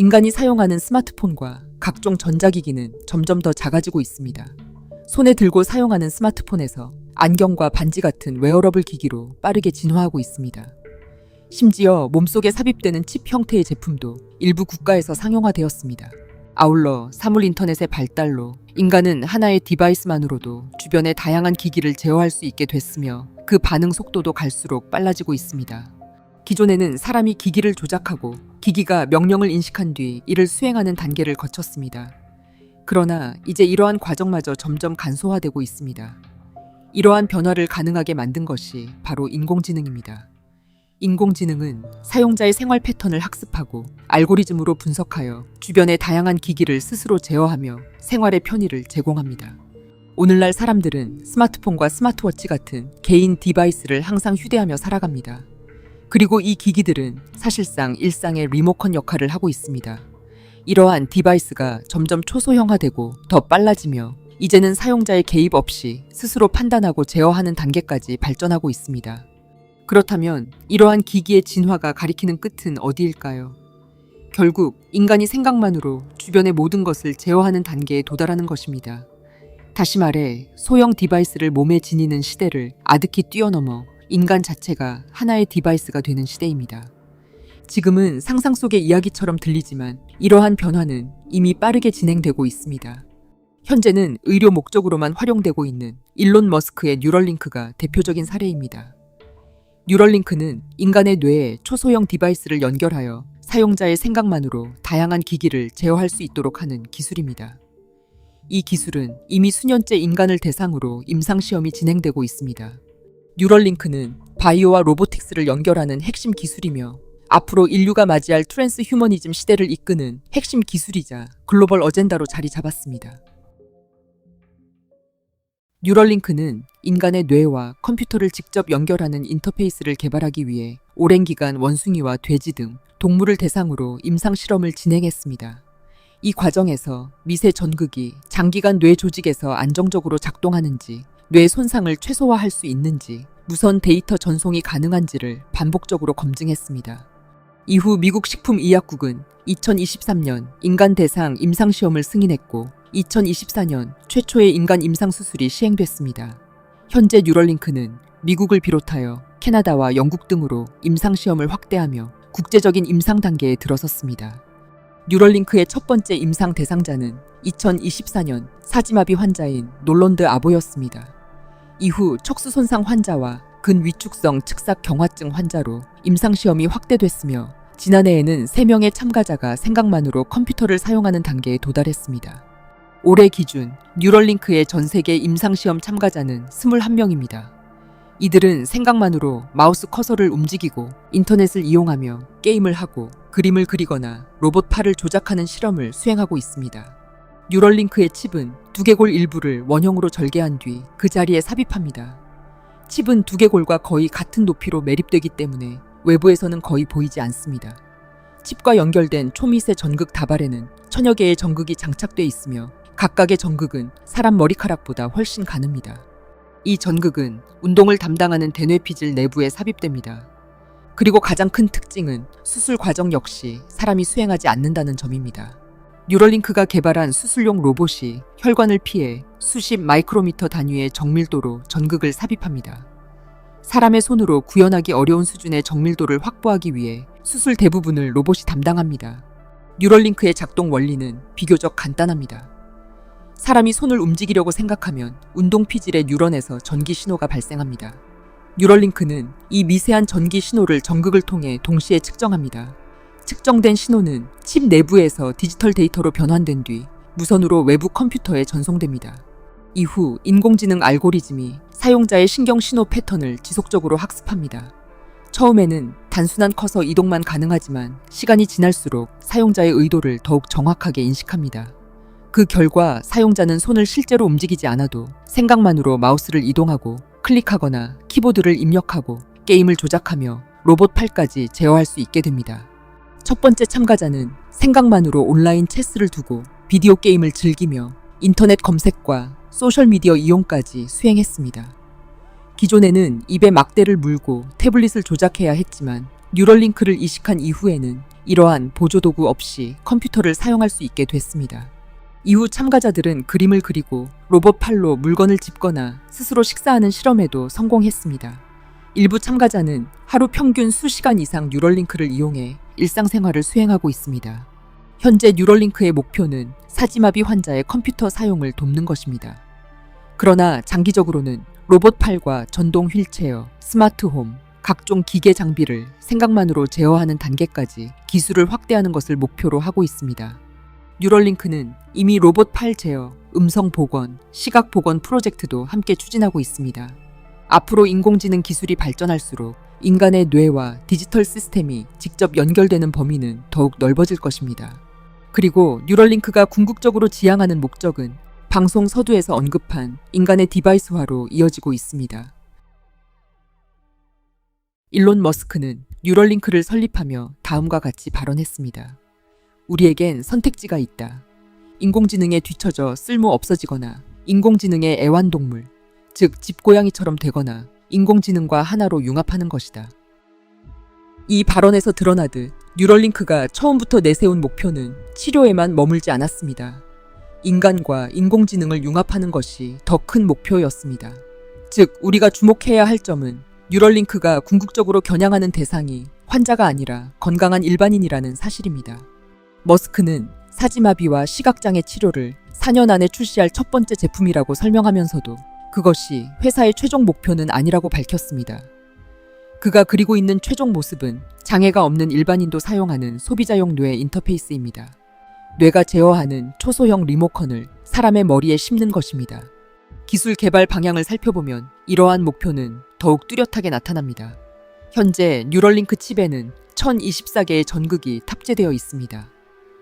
인간이 사용하는 스마트폰과 각종 전자기기는 점점 더 작아지고 있습니다. 손에 들고 사용하는 스마트폰에서 안경과 반지 같은 웨어러블 기기로 빠르게 진화하고 있습니다. 심지어 몸속에 삽입되는 칩 형태의 제품도 일부 국가에서 상용화되었습니다. 아울러 사물 인터넷의 발달로 인간은 하나의 디바이스만으로도 주변의 다양한 기기를 제어할 수 있게 됐으며 그 반응 속도도 갈수록 빨라지고 있습니다. 기존에는 사람이 기기를 조작하고 기기가 명령을 인식한 뒤 이를 수행하는 단계를 거쳤습니다. 그러나 이제 이러한 과정마저 점점 간소화되고 있습니다. 이러한 변화를 가능하게 만든 것이 바로 인공지능입니다. 인공지능은 사용자의 생활 패턴을 학습하고 알고리즘으로 분석하여 주변의 다양한 기기를 스스로 제어하며 생활의 편의를 제공합니다. 오늘날 사람들은 스마트폰과 스마트워치 같은 개인 디바이스를 항상 휴대하며 살아갑니다. 그리고 이 기기들은 사실상 일상의 리모컨 역할을 하고 있습니다. 이러한 디바이스가 점점 초소형화되고 더 빨라지며 이제는 사용자의 개입 없이 스스로 판단하고 제어하는 단계까지 발전하고 있습니다. 그렇다면 이러한 기기의 진화가 가리키는 끝은 어디일까요? 결국 인간이 생각만으로 주변의 모든 것을 제어하는 단계에 도달하는 것입니다. 다시 말해 소형 디바이스를 몸에 지니는 시대를 아득히 뛰어넘어 인간 자체가 하나의 디바이스가 되는 시대입니다. 지금은 상상 속의 이야기처럼 들리지만 이러한 변화는 이미 빠르게 진행되고 있습니다. 현재는 의료 목적으로만 활용되고 있는 일론 머스크의 뉴럴링크가 대표적인 사례입니다. 뉴럴링크는 인간의 뇌에 초소형 디바이스를 연결하여 사용자의 생각만으로 다양한 기기를 제어할 수 있도록 하는 기술입니다. 이 기술은 이미 수년째 인간을 대상으로 임상시험이 진행되고 있습니다. 뉴럴링크는 바이오와 로보틱스를 연결하는 핵심 기술이며 앞으로 인류가 맞이할 트랜스 휴머니즘 시대를 이끄는 핵심 기술이자 글로벌 어젠다로 자리 잡았습니다. 뉴럴링크는 인간의 뇌와 컴퓨터를 직접 연결하는 인터페이스를 개발하기 위해 오랜 기간 원숭이와 돼지 등 동물을 대상으로 임상 실험을 진행했습니다. 이 과정에서 미세 전극이 장기간 뇌 조직에서 안정적으로 작동하는지, 뇌 손상을 최소화할 수 있는지, 무선 데이터 전송이 가능한지를 반복적으로 검증했습니다. 이후 미국 식품의약국은 2023년 인간 대상 임상시험을 승인했고 2024년 최초의 인간 임상수술이 시행됐습니다. 현재 뉴럴링크는 미국을 비롯하여 캐나다와 영국 등으로 임상시험을 확대하며 국제적인 임상 단계에 들어섰습니다. 뉴럴링크의 첫 번째 임상 대상자는 2024년 사지마비 환자인 놀런드 아보였습니다. 이후 척수손상 환자와 근위축성 측삭 경화증 환자로 임상시험이 확대됐으며 지난해에는 3명의 참가자가 생각만으로 컴퓨터를 사용하는 단계에 도달했습니다. 올해 기준 뉴럴링크의 전 세계 임상시험 참가자는 21명입니다. 이들은 생각만으로 마우스 커서를 움직이고 인터넷을 이용하며 게임을 하고 그림을 그리거나 로봇 팔을 조작하는 실험을 수행하고 있습니다. 뉴럴링크의 칩은 두개골 일부를 원형으로 절개한 뒤 그 자리에 삽입합니다. 칩은 두개골과 거의 같은 높이로 매립되기 때문에 외부에서는 거의 보이지 않습니다. 칩과 연결된 초미세 전극 다발에는 천여 개의 전극이 장착돼 있으며 각각의 전극은 사람 머리카락보다 훨씬 가늡니다. 이 전극은 운동을 담당하는 대뇌피질 내부에 삽입됩니다. 그리고 가장 큰 특징은 수술 과정 역시 사람이 수행하지 않는다는 점입니다. 뉴럴링크가 개발한 수술용 로봇이 혈관을 피해 수십 마이크로미터 단위의 정밀도로 전극을 삽입합니다. 사람의 손으로 구현하기 어려운 수준의 정밀도를 확보하기 위해 수술 대부분을 로봇이 담당합니다. 뉴럴링크의 작동 원리는 비교적 간단합니다. 사람이 손을 움직이려고 생각하면 운동 피질의 뉴런에서 전기 신호가 발생합니다. 뉴럴링크는 이 미세한 전기 신호를 전극을 통해 동시에 측정합니다. 측정된 신호는 칩 내부에서 디지털 데이터로 변환된 뒤 무선으로 외부 컴퓨터에 전송됩니다. 이후 인공지능 알고리즘이 사용자의 신경 신호 패턴을 지속적으로 학습합니다. 처음에는 단순한 커서 이동만 가능하지만 시간이 지날수록 사용자의 의도를 더욱 정확하게 인식합니다. 그 결과 사용자는 손을 실제로 움직이지 않아도 생각만으로 마우스를 이동하고 클릭하거나 키보드를 입력하고 게임을 조작하며 로봇 팔까지 제어할 수 있게 됩니다. 첫 번째 참가자는 생각만으로 온라인 체스를 두고 비디오 게임을 즐기며 인터넷 검색과 소셜미디어 이용까지 수행했습니다. 기존에는 입에 막대를 물고 태블릿을 조작해야 했지만 뉴럴링크를 이식한 이후에는 이러한 보조도구 없이 컴퓨터를 사용할 수 있게 됐습니다. 이후 참가자들은 그림을 그리고 로봇 팔로 물건을 짚거나 스스로 식사하는 실험에도 성공했습니다. 일부 참가자는 하루 평균 수시간 이상 뉴럴링크를 이용해 일상생활을 수행하고 있습니다. 현재 뉴럴링크의 목표는 사지마비 환자의 컴퓨터 사용을 돕는 것입니다. 그러나 장기적으로는 로봇 팔과 전동 휠체어, 스마트홈, 각종 기계 장비를 생각만으로 제어하는 단계까지 기술을 확대하는 것을 목표로 하고 있습니다. 뉴럴링크는 이미 로봇 팔 제어, 음성 복원, 시각 복원 프로젝트도 함께 추진하고 있습니다. 앞으로 인공지능 기술이 발전할수록 인간의 뇌와 디지털 시스템이 직접 연결되는 범위는 더욱 넓어질 것입니다. 그리고 뉴럴링크가 궁극적으로 지향하는 목적은 방송 서두에서 언급한 인간의 디바이스화로 이어지고 있습니다. 일론 머스크는 뉴럴링크를 설립하며 다음과 같이 발언했습니다. 우리에겐 선택지가 있다. 인공지능에 뒤처져 쓸모 없어지거나 인공지능의 애완동물, 즉 집고양이처럼 되거나 인공지능과 하나로 융합하는 것이다. 이 발언에서 드러나듯 뉴럴링크가 처음부터 내세운 목표는 치료에만 머물지 않았습니다. 인간과 인공지능을 융합하는 것이 더 큰 목표였습니다. 즉, 우리가 주목해야 할 점은 뉴럴링크가 궁극적으로 겨냥하는 대상이 환자가 아니라 건강한 일반인이라는 사실입니다. 머스크는 사지마비와 시각장애 치료를 4년 안에 출시할 첫 번째 제품이라고 설명하면서도 그것이 회사의 최종 목표는 아니라고 밝혔습니다. 그가 그리고 있는 최종 모습은 장애가 없는 일반인도 사용하는 소비자용 뇌 인터페이스입니다. 뇌가 제어하는 초소형 리모컨을 사람의 머리에 심는 것입니다. 기술 개발 방향을 살펴보면 이러한 목표는 더욱 뚜렷하게 나타납니다. 현재 뉴럴링크 칩에는 1024개의 전극이 탑재되어 있습니다.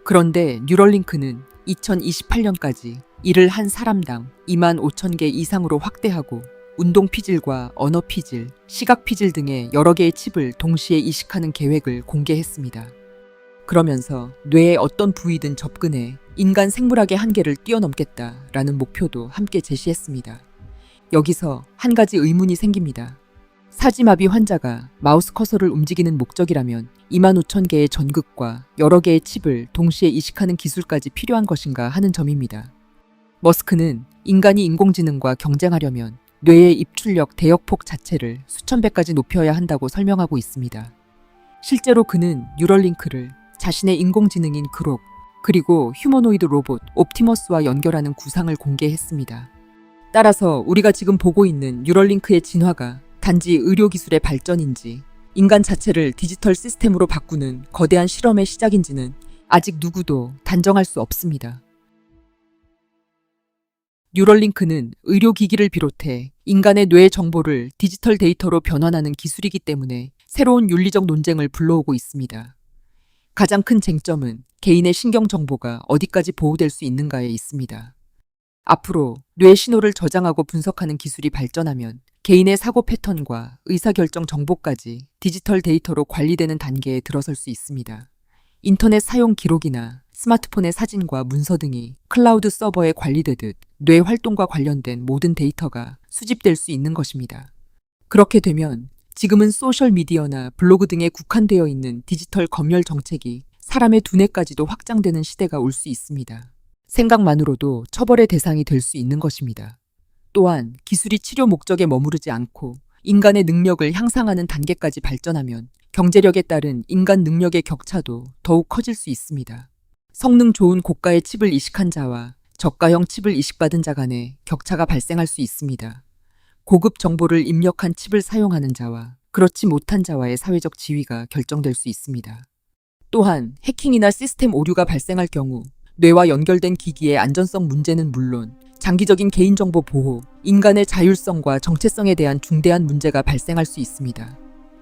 그런데 뉴럴링크는 2028년까지 이를 한 사람당 25,000개 이상으로 확대하고 운동 피질과 언어 피질, 시각 피질 등의 여러 개의 칩을 동시에 이식하는 계획을 공개했습니다. 그러면서 뇌의 어떤 부위든 접근해 인간 생물학의 한계를 뛰어넘겠다라는 목표도 함께 제시했습니다. 여기서 한 가지 의문이 생깁니다. 사지마비 환자가 마우스 커서를 움직이는 목적이라면 25,000개의 전극과 여러 개의 칩을 동시에 이식하는 기술까지 필요한 것인가 하는 점입니다. 머스크는 인간이 인공지능과 경쟁하려면 뇌의 입출력 대역폭 자체를 수천 배까지 높여야 한다고 설명하고 있습니다. 실제로 그는 뉴럴링크를 자신의 인공지능인 그록, 그리고 휴머노이드 로봇 옵티머스와 연결하는 구상을 공개했습니다. 따라서 우리가 지금 보고 있는 뉴럴링크의 진화가 단지 의료기술의 발전인지 인간 자체를 디지털 시스템으로 바꾸는 거대한 실험의 시작인지는 아직 누구도 단정할 수 없습니다. 뉴럴링크는 의료기기를 비롯해 인간의 뇌 정보를 디지털 데이터로 변환하는 기술이기 때문에 새로운 윤리적 논쟁을 불러오고 있습니다. 가장 큰 쟁점은 개인의 신경 정보가 어디까지 보호될 수 있는가에 있습니다. 앞으로 뇌 신호를 저장하고 분석하는 기술이 발전하면 개인의 사고 패턴과 의사결정 정보까지 디지털 데이터로 관리되는 단계에 들어설 수 있습니다. 인터넷 사용 기록이나 스마트폰의 사진과 문서 등이 클라우드 서버에 관리되듯 뇌 활동과 관련된 모든 데이터가 수집될 수 있는 것입니다. 그렇게 되면 지금은 소셜미디어나 블로그 등에 국한되어 있는 디지털 검열 정책이 사람의 두뇌까지도 확장되는 시대가 올 수 있습니다. 생각만으로도 처벌의 대상이 될 수 있는 것입니다. 또한 기술이 치료 목적에 머무르지 않고 인간의 능력을 향상하는 단계까지 발전하면 경제력에 따른 인간 능력의 격차도 더욱 커질 수 있습니다. 성능 좋은 고가의 칩을 이식한 자와 저가형 칩을 이식받은 자 간의 격차가 발생할 수 있습니다. 고급 정보를 입력한 칩을 사용하는 자와 그렇지 못한 자와의 사회적 지위가 결정될 수 있습니다. 또한 해킹이나 시스템 오류가 발생할 경우 뇌와 연결된 기기의 안전성 문제는 물론 장기적인 개인정보 보호, 인간의 자율성과 정체성에 대한 중대한 문제가 발생할 수 있습니다.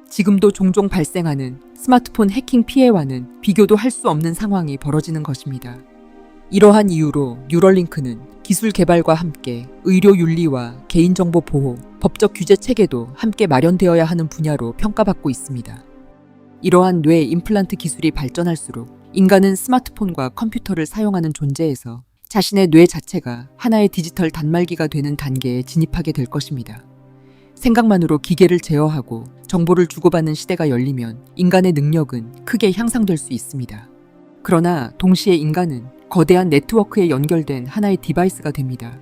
지금도 종종 발생하는 스마트폰 해킹 피해와는 비교도 할 수 없는 상황이 벌어지는 것입니다. 이러한 이유로 뉴럴링크는 기술 개발과 함께 의료 윤리와 개인정보 보호, 법적 규제 체계도 함께 마련되어야 하는 분야로 평가받고 있습니다. 이러한 뇌 임플란트 기술이 발전할수록 인간은 스마트폰과 컴퓨터를 사용하는 존재에서 자신의 뇌 자체가 하나의 디지털 단말기가 되는 단계에 진입하게 될 것입니다. 생각만으로 기계를 제어하고 정보를 주고받는 시대가 열리면 인간의 능력은 크게 향상될 수 있습니다. 그러나 동시에 인간은 거대한 네트워크에 연결된 하나의 디바이스가 됩니다.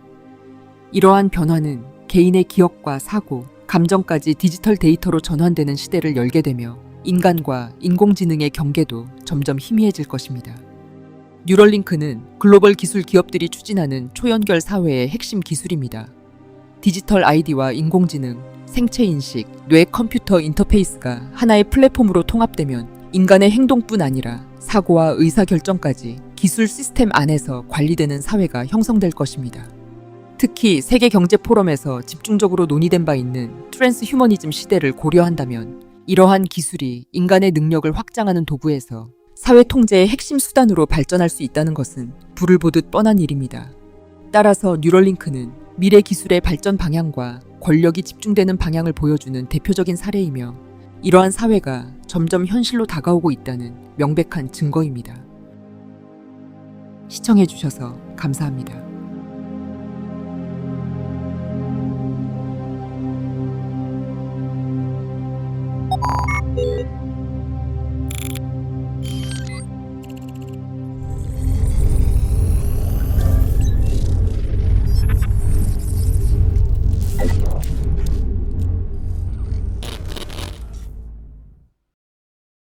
이러한 변화는 개인의 기억과 사고, 감정까지 디지털 데이터로 전환되는 시대를 열게 되며 인간과 인공지능의 경계도 점점 희미해질 것입니다. 뉴럴링크는 글로벌 기술 기업들이 추진하는 초연결 사회의 핵심 기술입니다. 디지털 아이디와 인공지능, 생체인식, 뇌 컴퓨터 인터페이스가 하나의 플랫폼으로 통합되면 인간의 행동뿐 아니라 사고와 의사결정까지 기술 시스템 안에서 관리되는 사회가 형성될 것입니다. 특히 세계경제포럼에서 집중적으로 논의된 바 있는 트랜스 휴머니즘 시대를 고려한다면 이러한 기술이 인간의 능력을 확장하는 도구에서 사회 통제의 핵심 수단으로 발전할 수 있다는 것은 불을 보듯 뻔한 일입니다. 따라서 뉴럴링크는 미래 기술의 발전 방향과 권력이 집중되는 방향을 보여주는 대표적인 사례이며 이러한 사회가 점점 현실로 다가오고 있다는 명백한 증거입니다. 시청해주셔서 감사합니다.